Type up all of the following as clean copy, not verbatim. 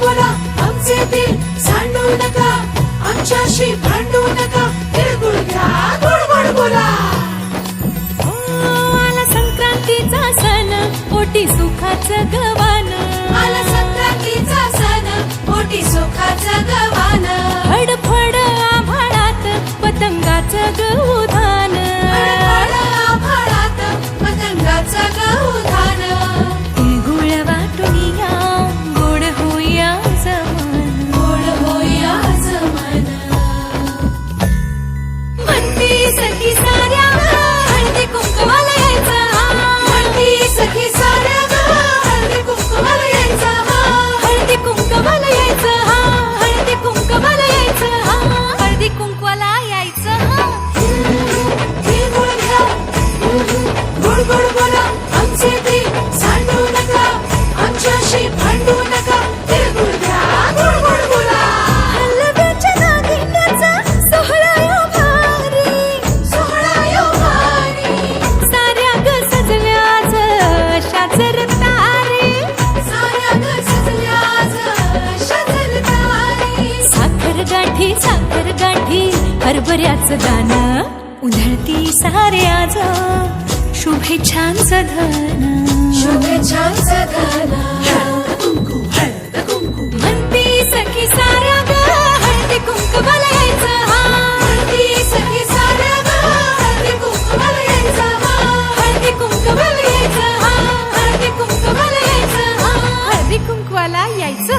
बोला आमचे दिल सांडू नका, आमच्याशी भांडू नका, तिळगुळ घ्या गोड गोड बोला. आला संक्रांतीचा सण, पोटी सुखाचं गवान. आला संक्रांतीचा सण, पोटी सुखाचं गवान. फडफड आभाळात पतंगाचं गौधान. फडफड आभाळात पतंगाचं गौधान. तिळगुळ वाटून या, गोड होया जमान. गोड होया जमान. म्हणती सखी साऱ्या हळदी कुंकवाला यायचं. म्हणती सखी साऱ्या हळदी कुंकवाला यायचं. हळदी कुंकवाला यायचं. हळदी कुंकवाला यायचं. हळदी कुंकवाला यायचं. तिळगुळ घ्या गोड गोड बोला आमचे दिल सांडू नका, आमच्याशी भांडू नका, तिळगुळ घ्या गोड गोड बोला. हलव्याच्या नागिण्याचा सोहळा यो भारी. सोहळा यो भारी. साऱ्या ग सजल्या आज शाजर तारे. साऱ्या ग सजल्या आज शाजर तारे. साखर गाठी हरभऱ्याचं दाणं. उधळती सारे आज शुभेच्छांचं धन. शुभेच्छांचं धन. म्हणती सखी साऱ्या ग हळदी कुंकवाला यायचं. म्हणती सखी साऱ्या हळदी कुंकवाला यायचं. हळदी कुंकवाला यायचं. हळदी कुंकवाला यायचं. हळदी कुंकवाला यायचं.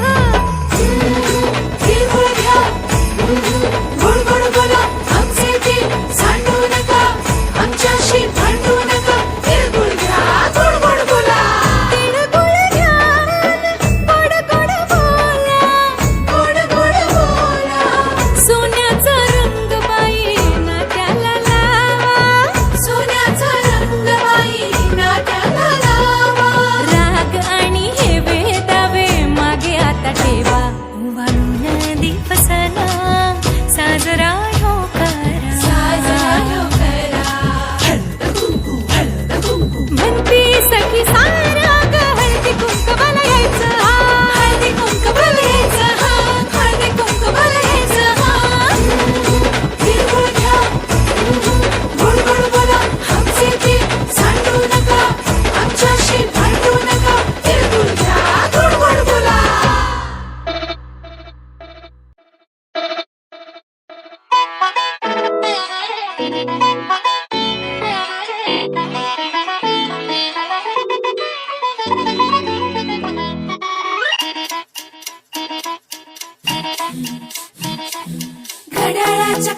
तिळगुळ घ्या गोड गोड बोला आमचे दिल सांडू नका, आमच्याशी भांडू नका, तिळगुळ घ्या गोड गोड बोला. तिळगुळ घ्या गोड गोड बोला. गोड गोड बोला. सोन्याचा रंग बाई नात्याला लावा. सोन्याचा रंग बाई नाट्याला लावा. राग आणि हे वेदावे मागे आता ठेवा. वाळून दिवसना साजरा हो करा. साजरा यो करा. म्हणती सखी साऱ्या ग हळदी कुंकवाला यायचं. हळदी कुंकवाला यायचं. हळदी कुंकवाला यायचं. तिळगुळ घ्या गोड गोड बोला आमचे दिल सांडू नका, आमच्याशी भांडू नका, तिळगुळ घ्या गोड गोड बोला. घड्याळाच्या